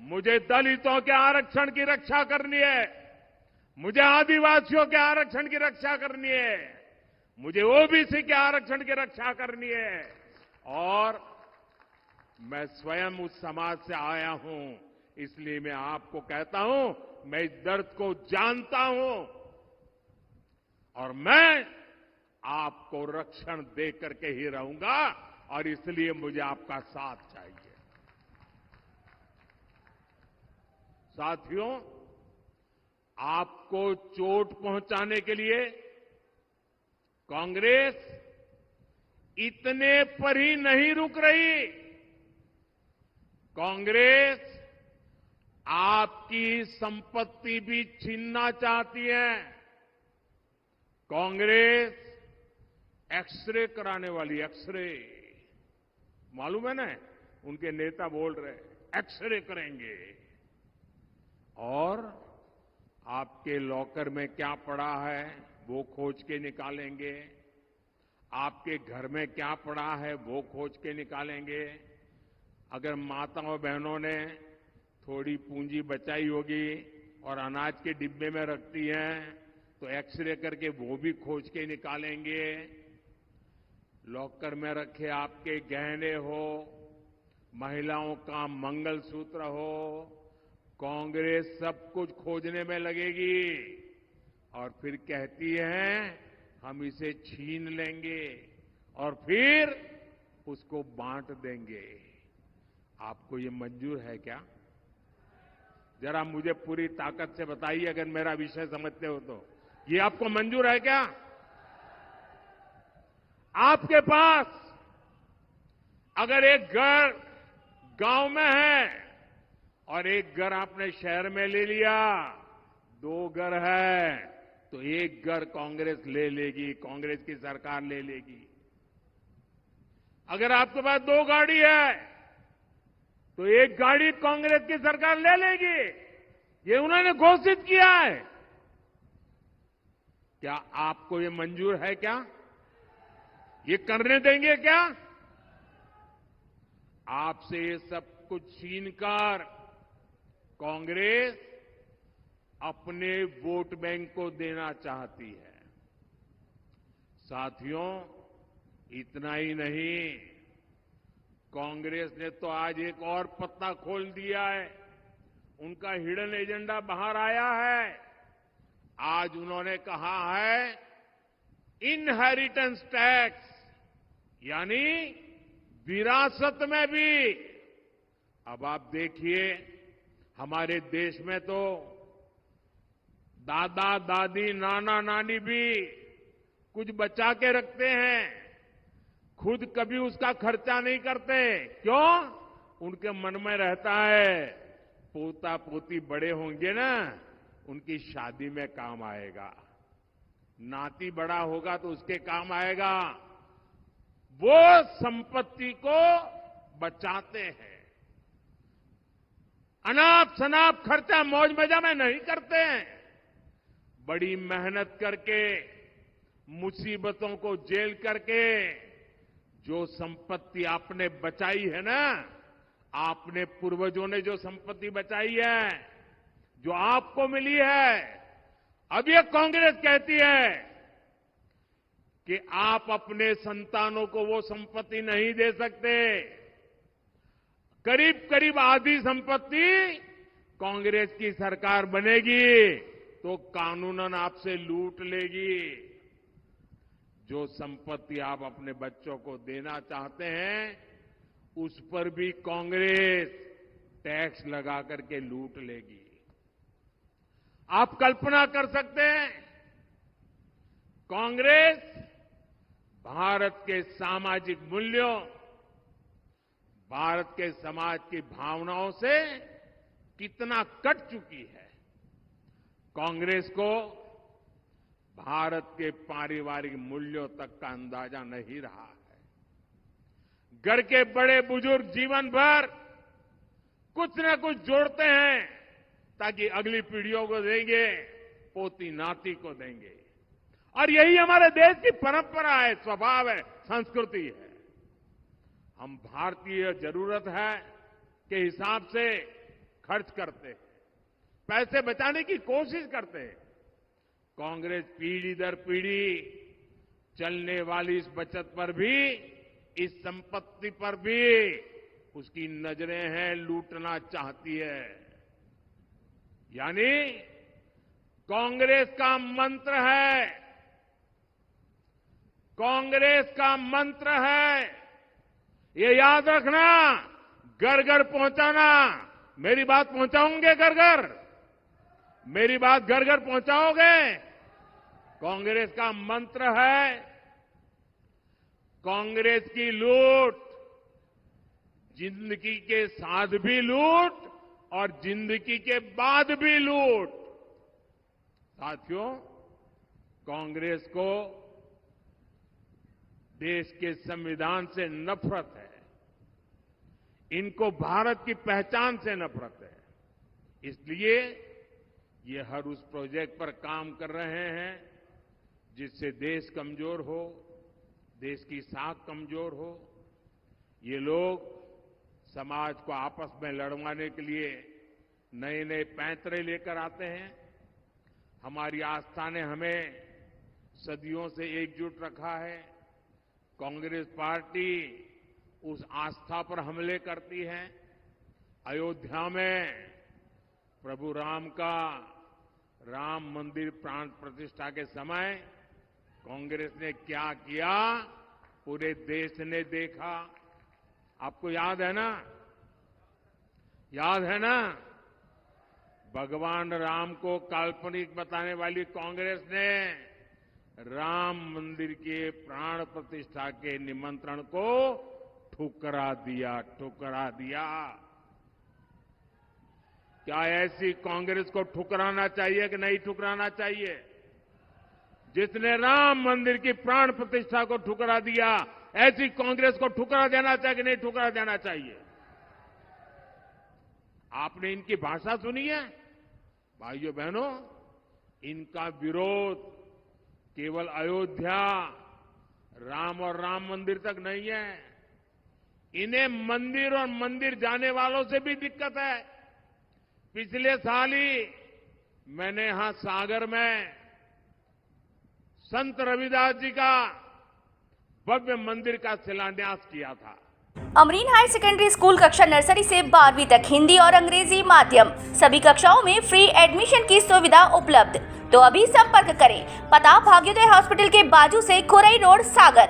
मुझे दलितों के आरक्षण की रक्षा करनी है, मुझे आदिवासियों के आरक्षण की रक्षा करनी है, मुझे ओबीसी के आरक्षण की रक्षा करनी है। और मैं स्वयं उस समाज से आया हूं, इसलिए मैं आपको कहता हूं, मैं इस दर्द को जानता हूं और मैं आपको रक्षण दे करके ही रहूंगा और इसलिए मुझे आपका साथ चाहिए। साथियों, आपको चोट पहुंचाने के लिए कांग्रेस इतने पर ही नहीं रुक रही। कांग्रेस आपकी संपत्ति भी छीनना चाहती है। कांग्रेस एक्सरे कराने वाली, एक्सरे मालूम है ना, उनके नेता बोल रहे एक्सरे करेंगे और आपके लॉकर में क्या पड़ा है वो खोज के निकालेंगे, आपके घर में क्या पड़ा है वो खोज के निकालेंगे। अगर माताओं बहनों ने थोड़ी पूंजी बचाई होगी और अनाज के डिब्बे में रखती हैं तो एक्सरे करके वो भी खोज के निकालेंगे। लॉकर में रखे आपके गहने हो, महिलाओं का मंगलसूत्र हो, कांग्रेस सब कुछ खोजने में लगेगी और फिर कहती है हम इसे छीन लेंगे और फिर उसको बांट देंगे। आपको ये मंजूर है क्या? जरा मुझे पूरी ताकत से बताइए, अगर मेरा विषय समझते हो तो ये आपको मंजूर है क्या? आपके पास अगर एक घर गांव में है और एक घर आपने शहर में ले लिया, दो घर है तो एक घर कांग्रेस ले लेगी, कांग्रेस की सरकार ले लेगी। अगर आपके पास दो गाड़ी है तो एक गाड़ी कांग्रेस की सरकार ले लेगी। ये उन्होंने घोषित किया है। क्या आपको ये मंजूर है क्या? ये करने देंगे क्या? आपसे ये सब कुछ छीनकर कांग्रेस अपने वोट बैंक को देना चाहती है। साथियों, इतना ही नहीं, कांग्रेस ने तो आज एक और पत्ता खोल दिया है। उनका हिडन एजेंडा बाहर आया है। आज उन्होंने कहा है इनहेरिटेंस टैक्स, यानी विरासत में भी। अब आप देखिए, हमारे देश में तो दादा दादी नाना नानी भी कुछ बचा के रखते हैं, खुद कभी उसका खर्चा नहीं करते। क्यों? उनके मन में रहता है पोता पोती बड़े होंगे ना, उनकी शादी में काम आएगा, नाती बड़ा होगा तो उसके काम आएगा। वो संपत्ति को बचाते हैं, अनाप शनाप खर्चा मौज मजा में नहीं करते हैं। बड़ी मेहनत करके, मुसीबतों को झेल करके जो संपत्ति आपने बचाई है ना, आपने पूर्वजों ने जो संपत्ति बचाई है, जो आपको मिली है, अब ये कांग्रेस कहती है कि आप अपने संतानों को वो संपत्ति नहीं दे सकते। करीब करीब आधी संपत्ति कांग्रेस की सरकार बनेगी तो कानूनन आपसे लूट लेगी। जो संपत्ति आप अपने बच्चों को देना चाहते हैं, उस पर भी कांग्रेस टैक्स लगा करके लूट लेगी। आप कल्पना कर सकते हैं, कांग्रेस भारत के सामाजिक मूल्यों, भारत के समाज की भावनाओं से कितना कट चुकी है। कांग्रेस को भारत के पारिवारिक मूल्यों तक का अंदाजा नहीं रहा है। घर के बड़े बुजुर्ग जीवन भर कुछ न कुछ जोड़ते हैं ताकि अगली पीढ़ियों को देंगे, पोती नाती को देंगे। और यही हमारे देश की परंपरा है, स्वभाव है, संस्कृति है। हम भारतीय जरूरत है के हिसाब से खर्च करते हैं, पैसे बचाने की कोशिश करते हैं। कांग्रेस पीढ़ी दर पीढ़ी चलने वाली इस बचत पर भी, इस संपत्ति पर भी उसकी नजरें हैं, लूटना चाहती है। यानी कांग्रेस का मंत्र है, कांग्रेस का मंत्र है, ये याद रखना, घर घर पहुंचाना। मेरी बात पहुंचाओगे घर घर? मेरी बात घर घर पहुंचाओगे? कांग्रेस का मंत्र है, कांग्रेस की लूट, जिंदगी के साथ भी लूट और जिंदगी के बाद भी लूट। साथियों, कांग्रेस को देश के संविधान से नफरत है, इनको भारत की पहचान से नफरत है। इसलिए ये हर उस प्रोजेक्ट पर काम कर रहे हैं जिससे देश कमजोर हो, देश की साख कमजोर हो। ये लोग समाज को आपस में लड़वाने के लिए नए नए पैंतरे लेकर आते हैं। हमारी आस्था ने हमें सदियों से एकजुट रखा है। कांग्रेस पार्टी उस आस्था पर हमले करती है। अयोध्या में प्रभु राम का राम मंदिर प्राण प्रतिष्ठा के समय कांग्रेस ने क्या किया, पूरे देश ने देखा। आपको याद है ना? याद है ना? भगवान राम को काल्पनिक बताने वाली कांग्रेस ने राम मंदिर के प्राण प्रतिष्ठा के निमंत्रण को ठुकरा दिया, ठुकरा दिया। क्या ऐसी कांग्रेस को ठुकराना चाहिए कि नहीं ठुकराना चाहिए? जिसने राम मंदिर की प्राण प्रतिष्ठा को ठुकरा दिया, ऐसी कांग्रेस को ठुकरा देना चाहिए कि नहीं ठुकरा देना चाहिए? आपने इनकी भाषा सुनी है? भाइयों बहनों, इनका विरोध केवल अयोध्या, राम और राम मंदिर तक नहीं है। इन्हें मंदिर और मंदिर जाने वालों से भी दिक्कत है। पिछले साल ही मैंने यहां सागर में संत रविदास जी का भव्य मंदिर का शिलान्यास किया था। अमरीन हायर सेकेंडरी स्कूल कक्षा नर्सरी से 12वीं तक हिंदी और अंग्रेजी माध्यम सभी कक्षाओं में फ्री एडमिशन की सुविधा उपलब्ध। तो अभी संपर्क करें। पता भाग्योदय हॉस्पिटल के बाजू से खुरई रोड, सागर।